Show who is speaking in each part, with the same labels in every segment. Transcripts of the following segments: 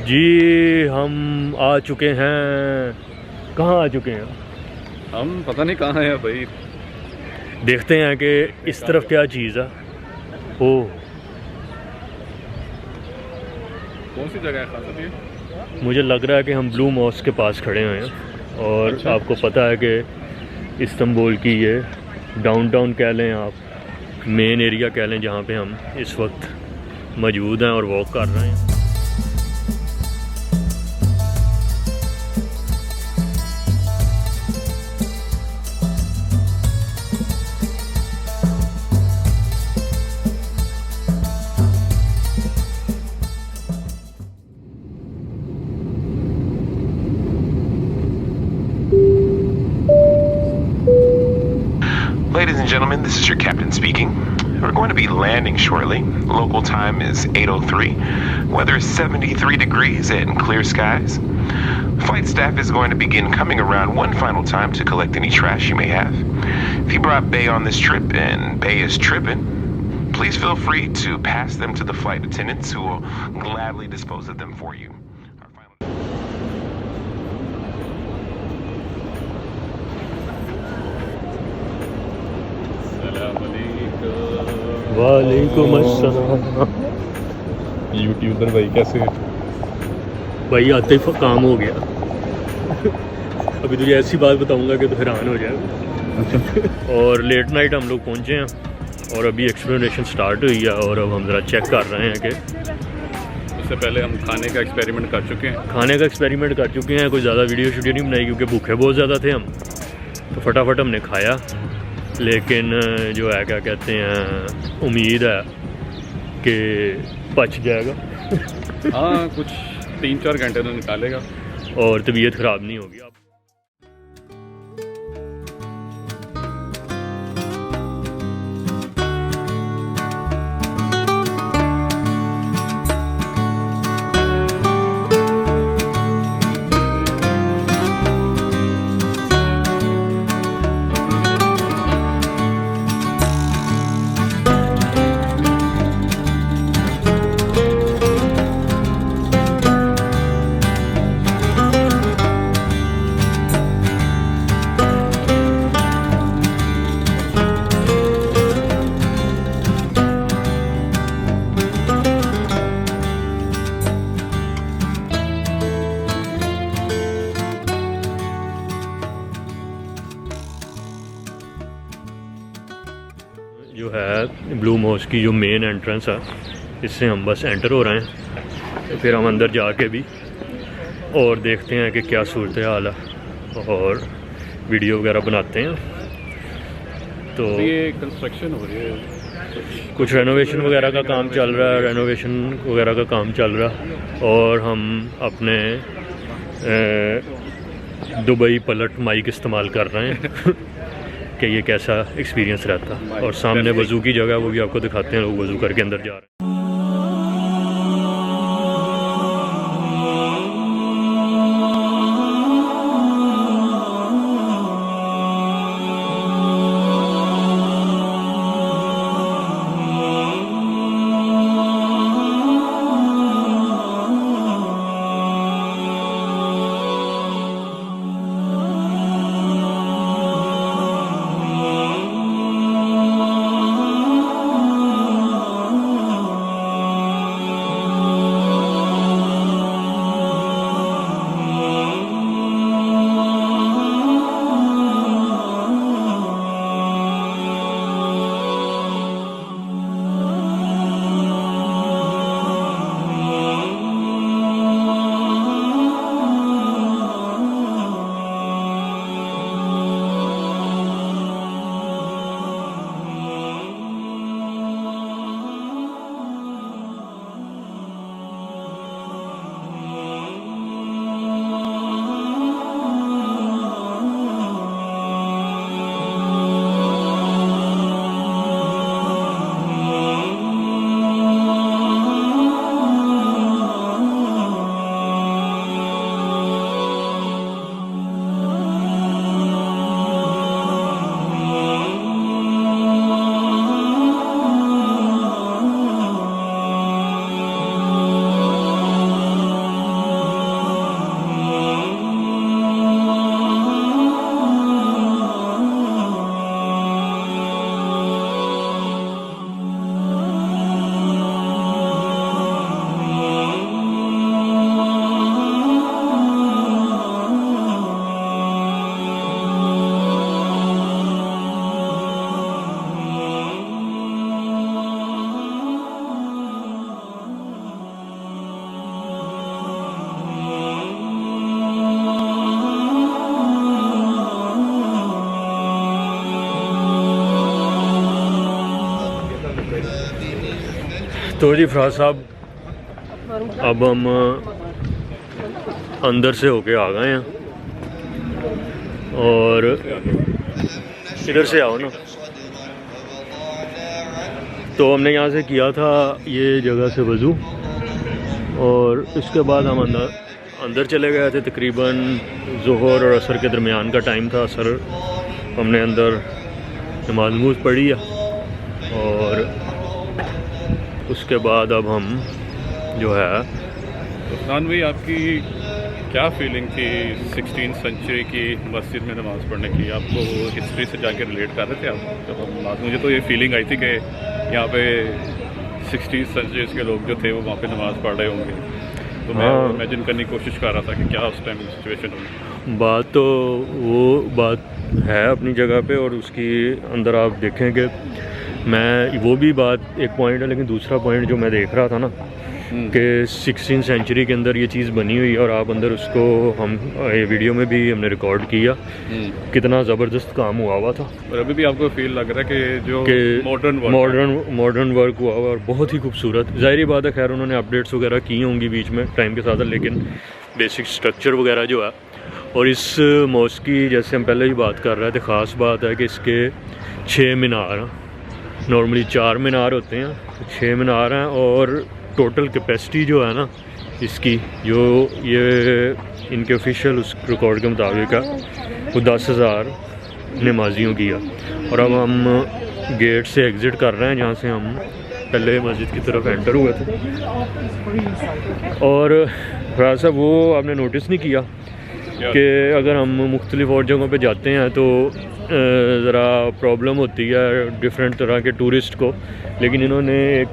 Speaker 1: जी हम आ चुके हैं। कहाँ आ चुके हैं?
Speaker 2: हम पता नहीं कहाँ हैं भाई।
Speaker 1: देखते हैं कि इस तरफ क्या चीज़ है। ओ
Speaker 2: कौन सी जगह है खास अभी?
Speaker 1: मुझे लग रहा है कि हम ब्लू मॉस्क के पास खड़े हुए हैं और
Speaker 2: अच्छा।
Speaker 1: आपको पता है कि इस्तांबुल की ये डाउनटाउन कह लें, आप मेन एरिया कह लें, जहाँ पे हम इस वक्त मौजूद हैं और वॉक कर रहे हैं।
Speaker 3: Ladies and gentlemen, this is your captain speaking. We're going to be landing shortly. Local time is 8:03. Weather is 73 degrees and clear skies. Flight staff is going to begin coming around one final time to collect any trash you may have. If you brought Bay on this trip and Bay is tripping, please feel free to pass them to the flight attendants who will gladly dispose of them for you. Our final-
Speaker 1: वालेकुम अस्सलाम।
Speaker 2: YouTuber भाई कैसे?
Speaker 1: भाई आते ही काम हो गया। अभी तुझे ऐसी बात बताऊंगा कि तो हैरान हो जाएगा। और लेट नाइट हम लोग पहुंचे हैं और अभी एक्सप्लोरेशन स्टार्ट हुई है और अब हम ज़रा चेक कर रहे हैं कि
Speaker 2: उससे पहले हम खाने का एक्सपेरिमेंट कर चुके हैं।
Speaker 1: खाने का एक्सपेरिमेंट कर चुके हैं। कोई ज़्यादा वीडियो शूडियो नहीं बनाई क्योंकि भूखे बहुत ज़्यादा थे हम, तो फटाफट हमने खाया। लेकिन जो है क्या कहते हैं, उम्मीद है कि पच जाएगा।
Speaker 2: हाँ, कुछ 3-4 घंटे तो निकालेगा
Speaker 1: और तबीयत ख़राब नहीं होगी। आप जो है ब्लू मॉस्क की जो मेन एंट्रेंस है, इससे हम बस एंटर हो रहे हैं। तो फिर हम अंदर जाके भी और देखते हैं कि क्या सूरत हाल है और वीडियो वगैरह बनाते हैं। तो
Speaker 2: ये कंस्ट्रक्शन हो रही है,
Speaker 1: कुछ रेनोवेशन वगैरह का काम चल रहा है, रेनोवेशन वगैरह का काम चल रहा है। और हम अपने दुबई पलट माइक इस्तेमाल कर रहे हैं कि ये कैसा एक्सपीरियंस रहता है। और सामने वज़ू की जगह, वो भी आपको दिखाते हैं। लोग वज़ू करके अंदर जा रहे हैं। तो जी फराज साहब, अब हम अंदर से होके आ गए हैं और इधर से आओ ना। तो हमने यहाँ से किया था ये जगह से वज़ू, और इसके बाद हम अंदर चले गए थे। तकरीबन ज़ोहर और असर के दरमियान का टाइम था। असर हमने अंदर नमाज पढ़ी है और उसके बाद अब हम जो है
Speaker 2: उस्मान भाई, आपकी क्या फीलिंग थी 16th सेंचुरी की मस्जिद में नमाज़ पढ़ने की? आपको हिस्ट्री से जाके रिलेट कर रहे थे आप जब हम नमाज? मुझे तो ये फीलिंग आई थी कि यहाँ पे 16th सेंचुरी के लोग जो थे वो वहाँ पे नमाज़ पढ़ रहे होंगे, तो मैं इमेजिन करने की कोशिश कर रहा था कि क्या उस टाइम सिचुएशन होगी।
Speaker 1: बात तो वो बात है अपनी जगह पे, और उसकी अंदर आप देखें कि मैं वो भी बात एक पॉइंट है, लेकिन दूसरा पॉइंट जो मैं देख रहा था ना कि 16th सेंचुरी के अंदर ये चीज़ बनी हुई है, और आप अंदर उसको हम ये वीडियो में भी हमने रिकॉर्ड किया, कितना ज़बरदस्त काम हुआ था।
Speaker 2: और अभी भी आपको फील लग रहा है कि जो
Speaker 1: मॉडर्न वर्क हुआ और बहुत ही खूबसूरत। ज़ाहिर बात है, खैर उन्होंने अपडेट्स वगैरह की होंगी बीच में टाइम के साथ, लेकिन बेसिक स्ट्रक्चर वगैरह जो है। और इस मॉस्क की, जैसे हम पहले ही बात कर रहे थे, ख़ास बात है कि इसके 6 मीनार हैं। नॉर्मली 4 मीनार होते हैं, 6 मीनार हैं, और टोटल कैपेसिटी जो है ना इसकी, जो ये इनके ऑफिशियल उस रिकॉर्ड के मुताबिक है, वो 10,000 नमाजियों की है। और अब हम गेट से एग्ज़िट कर रहे हैं जहाँ से हम पहले मस्जिद की तरफ एंटर हुए थे। और थोड़ा सा वो आपने नोटिस नहीं किया कि अगर हम मुख्तलिफ़ और जगहों पे जाते हैं तो ज़रा प्रॉब्लम होती है डिफरेंट तरह के टूरिस्ट को, लेकिन इन्होंने एक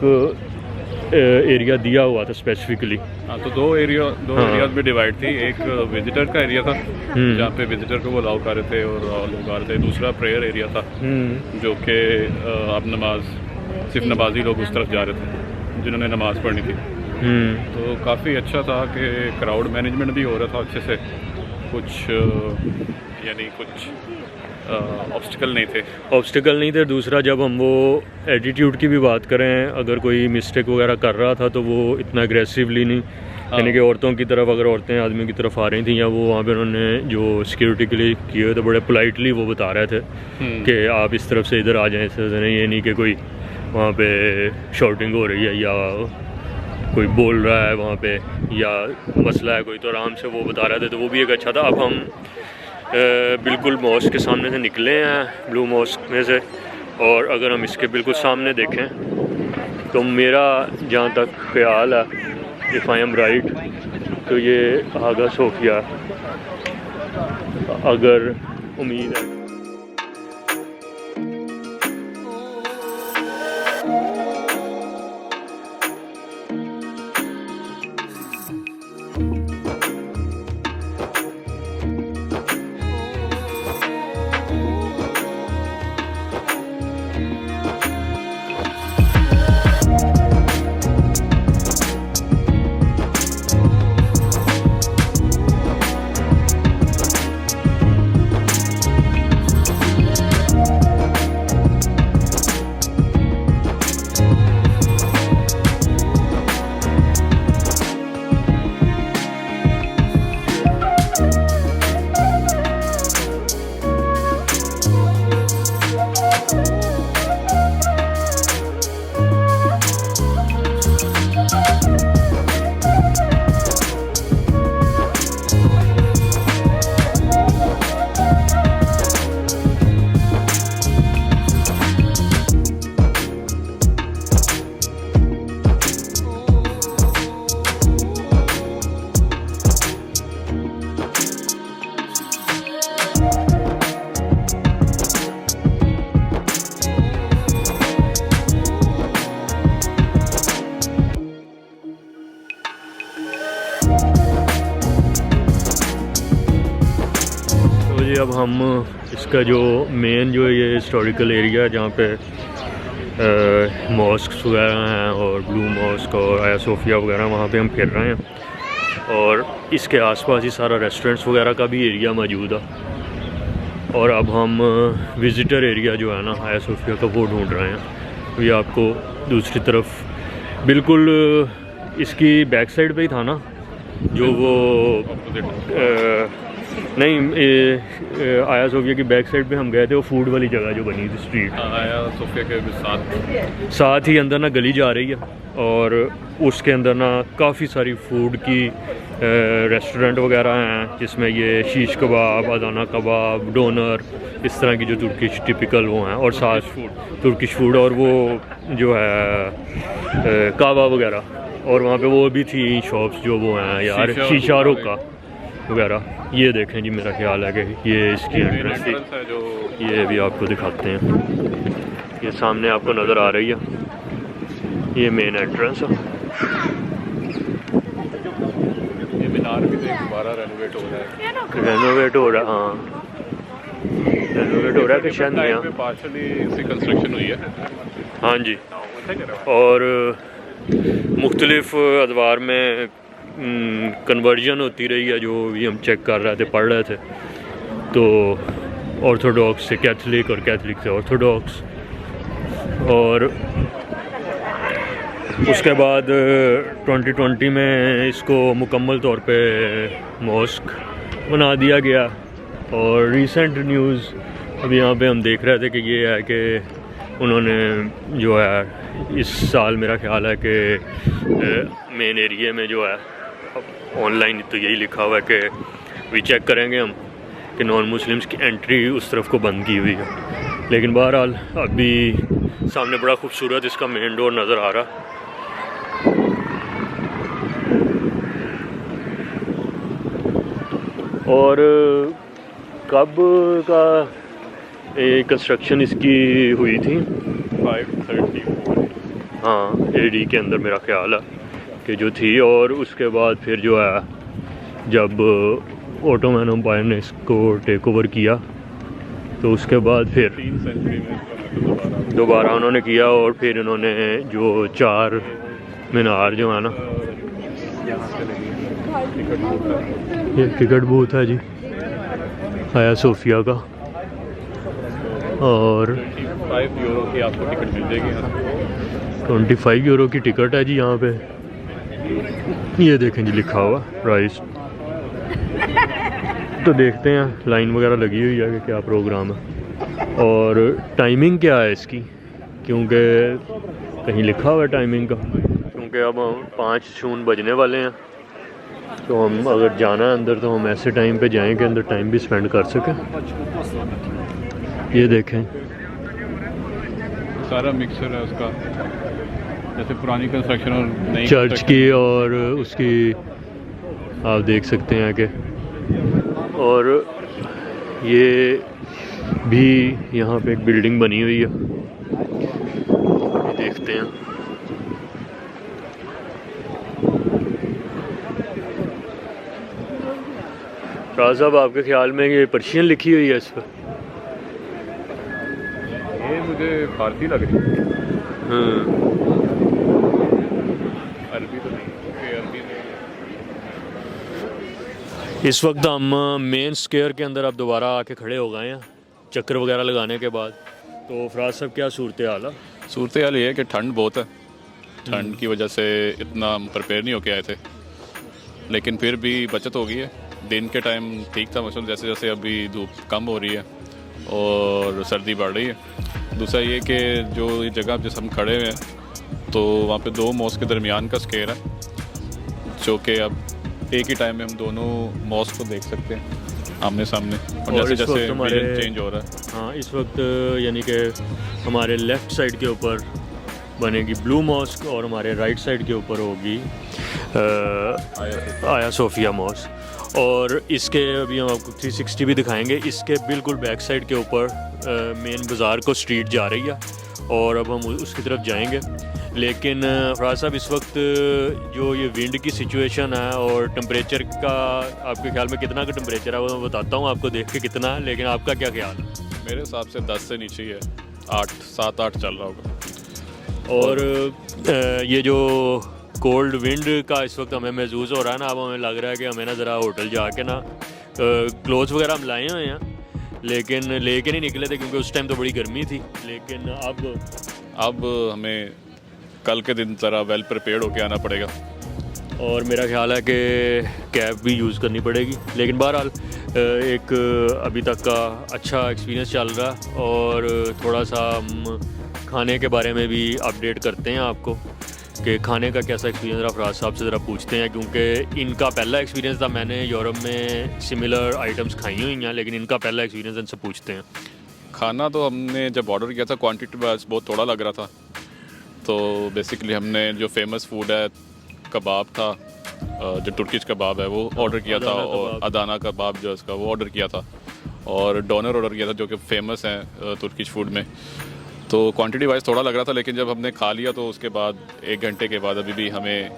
Speaker 1: एरिया दिया हुआ था स्पेसिफिकली।
Speaker 2: हाँ, तो दो एरियाज में डिवाइड थी। एक विजिटर का एरिया था जहाँ पे विजिटर को वो अलाउ कर रहे थे और लोग आ रहे थे। दूसरा प्रेयर एरिया था जो कि अब सिर्फ नमाजी लोग उस तरफ जा रहे थे जिन्होंने नमाज़ पढ़नी थी। तो काफ़ी अच्छा था कि क्राउड मैनेजमेंट भी हो रहा था अच्छे से, कुछ ऑब्स्टिकल नहीं थे। दूसरा, जब हम वो एटीट्यूड की भी बात करें, अगर कोई मिस्टेक वगैरह कर रहा था तो वो इतना एग्रेसिवली नहीं, यानी कि औरतों की तरफ, अगर औरतें आदमियों की तरफ आ रही थी या वो वहाँ पे उन्होंने जो सिक्योरिटी के लिए किए हुए थे, बड़े पोलाइटली वो बता रहे थे कि आप इस तरफ से इधर आ जाएँ। इससे नहीं, ये नहीं कि कोई वहाँ पे शॉटिंग हो रही है या कोई बोल रहा है वहाँ पे या मसला है कोई, तो आराम से वो बता रहे थे। तो वो भी एक अच्छा था। अब हम बिल्कुल मॉस्क के सामने से निकले हैं, ब्लू मॉस्क में से, और अगर हम इसके बिल्कुल सामने देखें तो मेरा जहाँ तक ख्याल है, इफ़ आई एम राइट, तो ये आगा सोफिया, अगर उम्मीद है। अब हम इसका जो मेन जो ये हिस्टोरिकल एरिया है जहाँ पे मॉस्क्स वगैरह हैं और ब्लू मॉस्क और आया सोफिया वगैरह, वहाँ पे हम फिर रहे हैं। और इसके आसपास ही सारा रेस्टोरेंट्स वगैरह का भी एरिया मौजूद है। और अब हम विज़िटर एरिया जो है ना आया सोफिया का, वो ढूंढ रहे हैं। तो ये आपको दूसरी तरफ
Speaker 1: बिल्कुल इसकी बैक साइड पे ही था ना जो वो नहीं आया सोफिया की बैक साइड पे हम गए थे, वो फूड वाली जगह जो बनी थी स्ट्रीट।
Speaker 2: आया सोफिया के
Speaker 1: साथ ही अंदर ना गली जा रही है और उसके अंदर ना काफ़ी सारी फूड की रेस्टोरेंट वगैरह हैं, जिसमें ये शीश कबाब, अदाना कबाब, डोनर, इस तरह की जो तुर्किश टिपिकल वो हैं, और साथ तुर्किश फूड और वो जो है काबा वगैरह, और वहाँ पे वो भी थी शॉप्स जो वो हैं यार शीशारों का वगैरह। ये देखें जी, मेरा ख्याल है कि ये इसकी एंट्रेंस थी, ये भी आपको दिखाते हैं, ये सामने आपको नज़र आ रही है, ये मेन एंट्रेंस है।
Speaker 2: ये मीनार भी दोबारा रेनोवेट हो रहा है,
Speaker 1: रेनोवेट हो रहा है, हाँ रेनोवेट हो रहा है कि शायद नहीं,
Speaker 2: पार्शली इसकी कंस्ट्रक्शन हुई है।
Speaker 1: हाँ जी, और मुख्तलिफ अदवार में कन्वर्जन होती रही है, जो भी हम चेक कर रहे थे, पढ़ रहे थे, तो ऑर्थोडॉक्स से कैथलिक और कैथलिक से ऑर्थोडॉक्स, और उसके बाद 2020 में इसको मुकम्मल तौर पे मॉस्क बना दिया गया। और रिसेंट न्यूज़ अभी यहाँ पे हम देख रहे थे कि ये है कि उन्होंने जो है इस साल मेरा ख्याल है कि मेन एरिया में जो है ऑनलाइन तो यही लिखा हुआ है कि वी चेक करेंगे हम कि नॉन मुस्लिम्स की एंट्री उस तरफ को बंद की हुई है। लेकिन बहरहाल अभी सामने बड़ा खूबसूरत इसका मेन डोर नज़र आ रहा। और कब का कंस्ट्रक्शन इसकी हुई थी?
Speaker 2: 534
Speaker 1: हाँ एडी के अंदर मेरा ख्याल है कि जो थी। और उसके बाद फिर जो है जब ओटोमन एम्पायर ने इसको टेक ओवर किया तो उसके बाद फिर
Speaker 2: 3 सेंचुरी में
Speaker 1: दोबारा उन्होंने किया, और फिर इन्होंने जो 4 मीनार जो है ना, ये टिकट बूथ है जी आया सोफिया का, और
Speaker 2: 25 यूरो की आपको टिकट मिल जाएगी यहाँ।
Speaker 1: 25 यूरो की टिकट है जी यहाँ पे, ये देखें जी लिखा हुआ प्राइस। तो देखते हैं लाइन वगैरह लगी हुई है कि क्या प्रोग्राम है और टाइमिंग क्या है इसकी, क्योंकि कहीं लिखा हुआ है टाइमिंग का, क्योंकि अब हम 5 जून बजने वाले हैं, तो हम अगर जाना है अंदर तो हम ऐसे टाइम पे जाएं कि अंदर टाइम भी स्पेंड कर सकें। ये देखें
Speaker 2: सारा मिक्सचर है उसका, जैसे पुरानी कंस्ट्रक्शन और नई
Speaker 1: चर्च की, और उसकी आप देख सकते हैं कि, और ये भी यहाँ पे एक बिल्डिंग बनी हुई है, देखते हैं। राज साहब आपके ख्याल में ये पर्शियन लिखी हुई है इस पर?
Speaker 2: ये मुझे फारसी लग रही है।
Speaker 1: हाँ
Speaker 2: अरबी तो नहीं, क्योंकि अरबी में
Speaker 1: इस वक्त हम मेन स्क्वायर के अंदर अब दोबारा आके खड़े हो गए हैं चक्कर वगैरह लगाने के बाद। तो फराज साहब क्या सूरत हाल है?
Speaker 2: सूरत हाल ये है कि ठंड बहुत है, ठंड की वजह से इतना हम प्रिपेयर नहीं होके आए थे, लेकिन फिर भी बचत हो गई है। दिन के टाइम ठीक था मौसम, जैसे जैसे अभी धूप कम हो रही है और सर्दी बढ़ रही है। दूसरा ये कि जो ये जगह जिस हम खड़े हुए हैं तो वहाँ पे 2 मॉस्क के दरमियान का स्क्वायर है, जो कि अब एक ही टाइम में हम दोनों मॉस्क को देख सकते हैं आमने सामने, और जैसे जैसे
Speaker 1: हमारे
Speaker 2: चेंज हो रहा है।
Speaker 1: हाँ इस वक्त यानी कि हमारे लेफ़्ट साइड के ऊपर बनेगी ब्लू मॉस्क और हमारे राइट साइड के ऊपर होगी आया सोफिया मॉस्क। और इसके अभी हम आपको 360 भी दिखाएंगे। इसके बिल्कुल बैक साइड के ऊपर मेन बाज़ार को स्ट्रीट जा रही है और अब हम उसकी तरफ जाएंगे। लेकिन फराज साहब इस वक्त जो ये विंड की सिचुएशन है और टेम्परेचर का आपके ख्याल में कितना का टेम्परेचर है, वो मैं बताता हूँ आपको देख के कितना है, लेकिन आपका क्या ख्याल है?
Speaker 2: मेरे हिसाब से 10 से नीचे ही है, 7-8 चल रहा होगा।
Speaker 1: और ये जो कोल्ड विंड का इस वक्त हमें महसूस हो रहा है ना, अब हमें लग रहा है कि हमें ना ज़रा होटल जाके ना क्लोथ्स वगैरह हम लाए हुए हैं, लेकिन लेके नहीं निकले थे क्योंकि उस टाइम तो बड़ी गर्मी थी। लेकिन अब
Speaker 2: हमें
Speaker 4: कल के दिन ज़रा वेल प्रिपेयर्ड होके आना पड़ेगा।
Speaker 1: और मेरा ख्याल है कि कैब भी यूज़ करनी पड़ेगी। लेकिन बहरहाल एक अभी तक का अच्छा एक्सपीरियंस चल रहा, और थोड़ा सा हम खाने के बारे में भी अपडेट करते हैं आपको कि खाने का कैसा एक्सपीरियंस रहा। फराज साहब से ज़रा पूछते हैं, क्योंकि इनका पहला एक्सपीरियंस था। मैंने यूरोप में सिमिलर आइटम्स खाई हुई हैं, लेकिन इनका पहला एक्सपीरियंस इनसे पूछते हैं।
Speaker 4: खाना तो हमने जब ऑर्डर किया था क्वांटिटी वाइज बहुत थोड़ा लग रहा था, तो बेसिकली हमने जो फेमस फूड है कबाब था, जो तुर्किश कबाब है वो ऑर्डर किया था, और अदाना कबाब जो इसका वो ऑर्डर किया था, और डोनर ऑर्डर किया था जो कि फ़ेमस हैं तुर्किश फूड में। तो क्वांटिटी वाइज थोड़ा लग रहा था, लेकिन जब हमने खा लिया तो उसके बाद 1 घंटे के बाद अभी भी हमें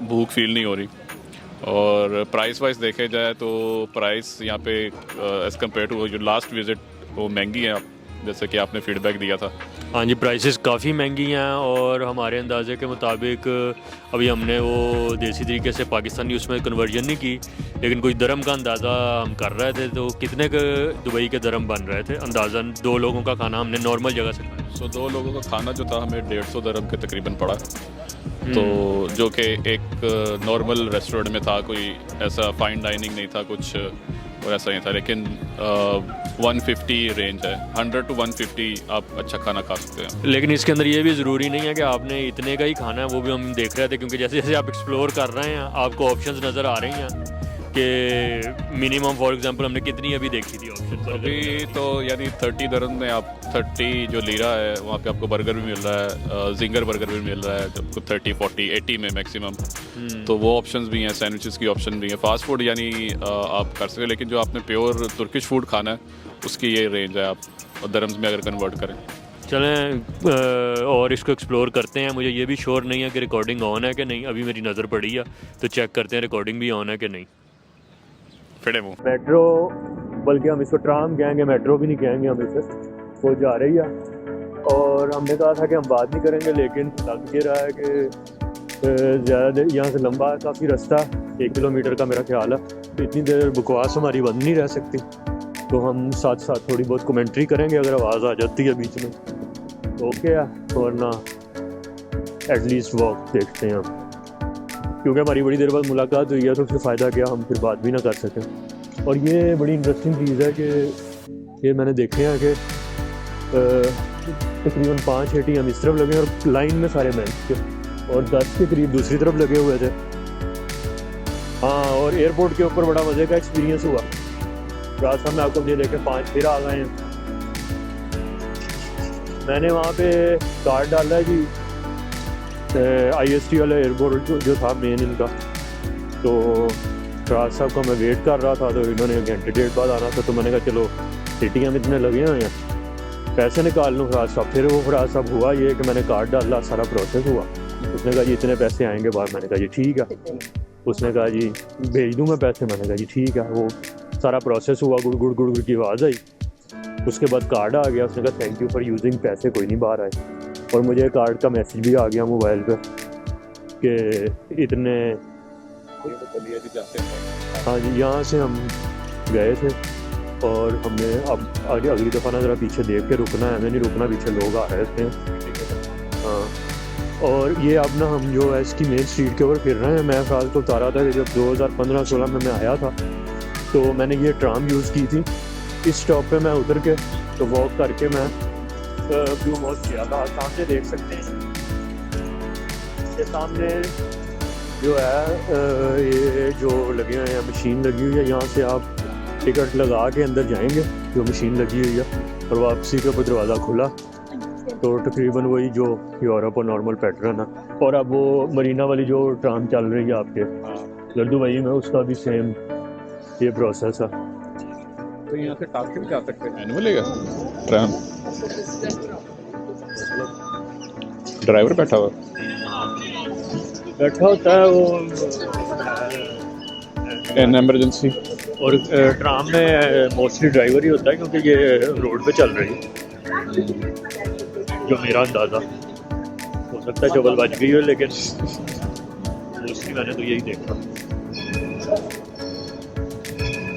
Speaker 4: भूख फील नहीं हो रही। और प्राइस वाइज देखे जाए तो प्राइस यहाँ पे एज़ कम्पेयर टू जो लास्ट विज़िट वो महंगी है, जैसे कि आपने फीडबैक दिया था।
Speaker 1: हाँ जी, प्राइसेस काफ़ी महंगी हैं, और हमारे अंदाजे के मुताबिक अभी हमने वो देसी तरीके से पाकिस्तानी उसमें कन्वर्जन नहीं की, लेकिन कुछ दरम का अंदाज़ा हम कर रहे थे। तो कितने के दुबई के दरम बन रहे थे अंदाज़न? 2 लोगों का खाना हमने नॉर्मल जगह से खाया।
Speaker 4: सो 2 लोगों का खाना जो था हमें 150 दरम के तकरीबन पड़ा, तो जो कि एक नॉर्मल रेस्टोरेंट में था, कोई ऐसा फाइन डाइनिंग नहीं था कुछ और ऐसा ही था। लेकिन 150 रेंज है, 100 to 150 आप अच्छा खाना खा सकते हैं।
Speaker 1: लेकिन इसके अंदर ये भी ज़रूरी नहीं है कि आपने इतने का ही खाना है, वो भी हम देख रहे थे, क्योंकि जैसे जैसे आप एक्सप्लोर कर रहे हैं आपको ऑप्शंस नज़र आ रही हैं कि मिनिमम फॉर एग्जांपल हमने कितनी अभी देखी थी ऑप्शन।
Speaker 4: अभी तो यानी 30 दरम में आप 30 जो लीरा है वहाँ पे आपको बर्गर भी मिल रहा है, जिंगर बर्गर भी मिल रहा है, आपको 30, 40, 80 में मैक्सिमम। तो वो ऑप्शंस भी हैं, सैंडविचेस की ऑप्शन भी है, फास्ट फूड यानी आप कर सकते हैं। लेकिन जो आपने प्योर तुर्किश फूड खाना है उसकी ये रेंज है, आप दरम्स में अगर कन्वर्ट करें।
Speaker 1: चलें और इसको एक्सप्लोर करते हैं। मुझे ये भी श्योर नहीं है कि रिकॉर्डिंग ऑन है कि नहीं, अभी मेरी नज़र पड़ी है, तो चेक करते हैं रिकॉर्डिंग भी ऑन है कि नहीं।
Speaker 4: फिर वो
Speaker 1: मेट्रो, बल्कि हम इसको ट्राम कहेंगे, मेट्रो भी नहीं कहेंगे हम इसे, वो जा रही है। और हमने कहा था कि हम बात नहीं करेंगे, लेकिन लग ये रहा है कि ज़्यादा यहाँ से लंबा काफ़ी रास्ता, 1 किलोमीटर का मेरा ख्याल है, तो इतनी देर बकवास हमारी बंद नहीं रह सकती। तो हम साथ साथ थोड़ी बहुत कमेंट्री करेंगे अगर आवाज़ आ जाती है बीच में, तो ओके है, वरना एटलीस्ट वॉक देखते हैं हम, क्योंकि हमारी बड़ी देर बाद मुलाकात हुई है, तो फिर फ़ायदा क्या, हम फिर बात भी ना कर सकें। और ये बड़ी इंटरेस्टिंग चीज़ है कि ये मैंने देखे हैं कि तकरीबन 5 ATM इस तरफ लगे और लाइन में सारे बैंक के, और 10 के करीब दूसरी तरफ लगे हुए थे। हाँ, और एयरपोर्ट के ऊपर बड़ा मज़े का एक्सपीरियंस हुआ। रात सामने आपको मुझे देखे 5 फिर आ गए हैं। मैंने वहाँ पे कार्ड डाला है कि IST वाला एयरपोर्ट जो था मेन इनका, तो राज साहब का मैं वेट कर रहा था, तो इन्होंने 1 घंटे 1.5 बाद आना था, तो मैंने कहा चलो ATM इतने लगे हुए हैं, पैसे निकाल लूँ फराज साहब। फिर वो फराज साहब हुआ ये कि मैंने कार्ड डाला, सारा प्रोसेस हुआ, उसने कहा जी इतने पैसे आएंगे बाहर। मैंने कहा जी ठीक है। उसने कहा जी भेज दूँ मैं पैसे। मैंने कहा जी ठीक है। वो सारा प्रोसेस हुआ, गुड़ गुड़ गुड़ गुड़ की आवाज़ आई, उसके बाद कार्ड आ गया। उसने कहा थैंक यू फॉर यूजिंग, पैसे कोई नहीं बाहर आए, और मुझे कार्ड का मैसेज भी आ गया मोबाइल पे कि इतने। हाँ जी, यहाँ से हम गए थे और हमने अब आगे अगली दफ़ा ना ज़रा पीछे देख के रुकना है, हमें नहीं रुकना, पीछे लोग आ रहे थे। हाँ, और ये अब ना हम जो है इसकी मेन स्ट्रीट के ऊपर फिर रहे हैं। मैं ख्याल को बता रहा था कि जब 2015-16 में मैं आया था तो मैंने ये ट्राम यूज़ की थी। इस स्टॉप पे मैं उतर के तो वॉक करके मैं ब्लू मॉल किया था। सामने देख सकते हैं, ये सामने जो है ये जो लगे हुए हैं, मशीन लगी हुई है, यहाँ से आप टिकट लगा के अंदर जाएंगे, जो मशीन लगी हुई है, और वापसी के ऊपर दरवाज़ा खुला, तो तकरीबन वही जो यूरोप और नॉर्मल पैटर्न है। और अब वो मरीना वाली जो ट्राम चल रही है आपके दुबई में, उसका भी सेम ये प्रोसेस है।
Speaker 4: तो यहाँ से टास्क भी आ सकते हैं, मैनुअल है ट्राम, ड्राइवर बैठा
Speaker 1: होता है वो
Speaker 4: इन इमरजेंसी।
Speaker 1: और ट्राम में मोस्टली ड्राइवर ही होता है, क्योंकि ये रोड पे चल रही है, जो मेरा अंदाज़ा। हो सकता है चबल बच गई हो, लेकिन मोस्टली मैंने तो यही देखा।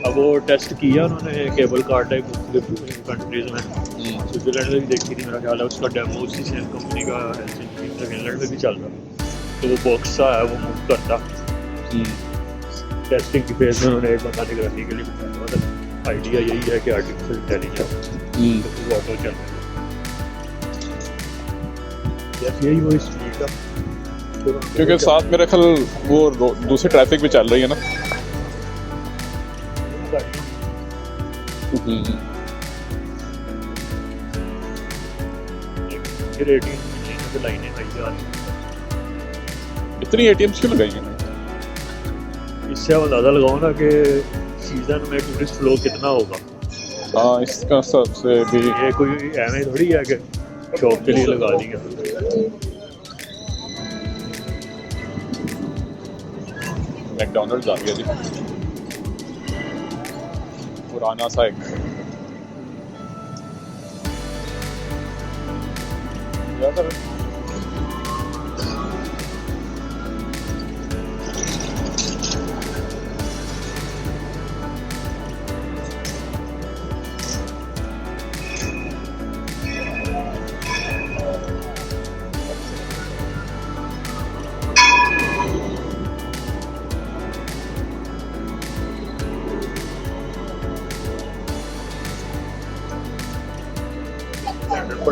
Speaker 1: अब वो टेस्ट किया उन्होंने केबल कार टाइप कंट्रीज़ में, स्विट्जरलैंड में भी देखी थी, मेरा ख्याल है उसका डेमो उसी सेम कंपनी का फिनलैंड में भी चल रहा है। तो वो बॉक्स सा है, वो मूव करता। टेस्टिंग की फेज में उन्होंने एक बंदा निगरानी के लिए बताया। मतलब आइडिया यही है कि आर्टिफिशियल इंटेलिजेंस वो ऑटो चल रहा है, जैसे यही वो स्पीड का।
Speaker 4: क्योंकि साथ मेरा ख्याल वो दूसरी ट्रैफिक भी चल रही है ना।
Speaker 1: फिर ATM लाइनें आई जा रही हैं।
Speaker 4: इतनी ATMs क्यों लगाई हैं?
Speaker 1: इससे आप अंदाज़ा लगाओ ना कि सीज़न में टूरिस्ट फ्लो कितना होगा।
Speaker 4: हाँ, इसका सबसे भी
Speaker 1: ये कोई एवं थोड़ी है कि शॉप के लिए लगा दी है।
Speaker 4: मैकडॉनल्ड्स आ गया जी, पुराना सा एक।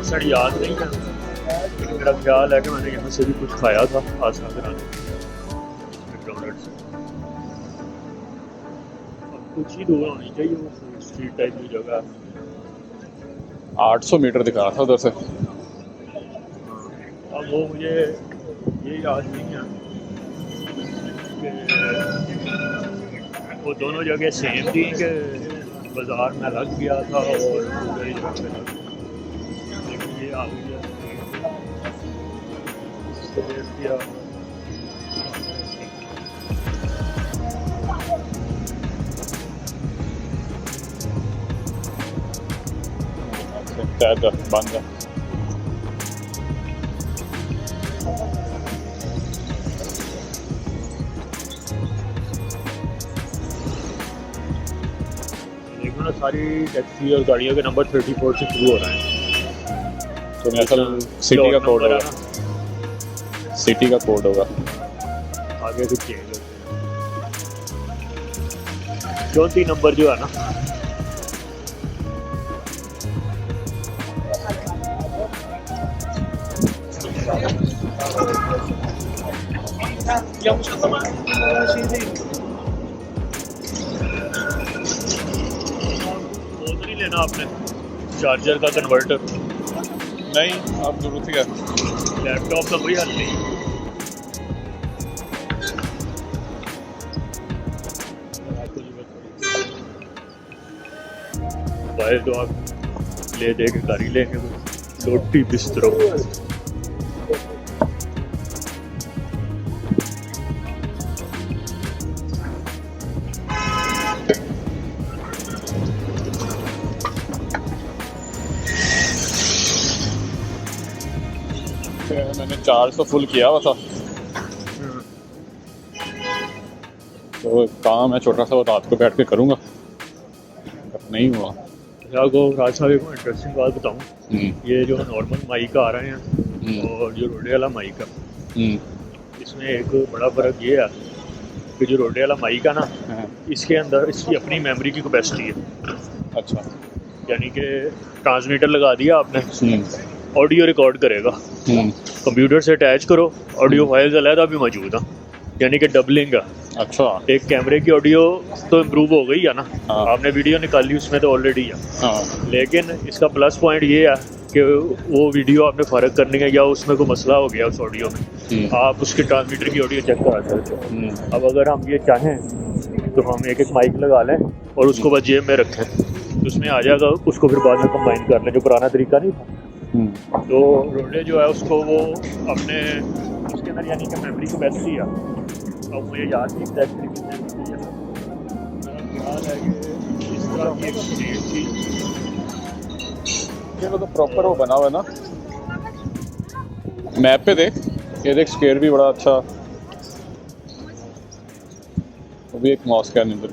Speaker 1: % याद नहीं है, लेकिन मेरा ख्याल है कि मैंने यहाँ से भी कुछ खाया था आसना कराने मैकडॉनल्ड्स। अब कुछ ही दूर होनी चाहिए, वो फूड स्ट्रीट टाइप की जगह।
Speaker 4: 800 मीटर दिखा रहा था उधर से।
Speaker 1: अब वो मुझे ये याद नहीं है कि वो दोनों जगह सेम थी कि बाज़ार में अलग गया था और पूरी जगह पे अलग। लेकिन ये आ गई है किया।
Speaker 4: बंद है।
Speaker 1: देखो ना, सारी टैक्सी और गाड़ियों के नंबर 34 से शुरू हो रहे हैं।
Speaker 4: तो मेरा ख्याल सिटी का कोड होगा, सिटी का कोड होगा।
Speaker 1: आगे कुछ चेंज होते हैं। 34 नंबर जो है ना, वो तो नहीं लेना आपने चार्जर का कन्वर्टर?
Speaker 4: नहीं, आप जरूरत ही है।
Speaker 1: लैपटॉप का कोई हल नहीं। मोबाइल तो आप ले दे के गाड़ी लेंगे, रोटी बिस्तरों।
Speaker 4: मैंने 400 फुल किया हुआ था, तो काम है छोटा सा, वो रात को बैठ के करूँगा, नहीं हुआ।
Speaker 1: आपको राज साहब एक इंटरेस्टिंग बात बताऊं। ये जो नॉर्मल माइक आ रहे हैं और जो रोडे वाला माइक है, इसमें एक बड़ा फ़र्क ये है कि जो रोडे वाला माइक है ना, इसके अंदर इसकी अपनी मेमोरी की कैपेसिटी है।
Speaker 4: अच्छा,
Speaker 1: यानी कि ट्रांसमीटर लगा दिया आपने, ऑडियो रिकॉर्ड करेगा, कंप्यूटर से अटैच करो, ऑडियो फाइल्स अलहदा भी मौजूद है, यानी कि डबलिंग है।
Speaker 4: अच्छा,
Speaker 1: एक कैमरे की ऑडियो तो इम्प्रूव हो गई है ना।
Speaker 4: हाँ।
Speaker 1: आपने वीडियो निकाली उसमें तो ऑलरेडी है।
Speaker 4: हाँ।
Speaker 1: लेकिन इसका प्लस पॉइंट ये है कि वो वीडियो आपने फ़र्क करनी है या उसमें कोई मसला हो गया उस ऑडियो में, आप उसके ट्रांसमीटर की ऑडियो चेक करा सकते हो। अब अगर हम ये चाहें तो हम एक एक माइक लगा लें और उसको बस जेब में रखें, तो उसमें आ जाएगा, उसको फिर बाद में कंबाइन कर लें, जो पुराना तरीका नहीं था। तो रोडे जो है उसको वो अपने उसके अंदर यानी कि मेमोरी कैपेसिटी है। अब मुझे याद नहीं एग्जैक्टली कितने, मेरा ख्याल है कि इस तरह की एक स्टेट थी।
Speaker 4: ये तो प्रॉपर वो बना हुआ है ना, मैप पे देख, ये देख स्क्वायर भी बड़ा अच्छा, वो भी एक मॉस्क है अंदर।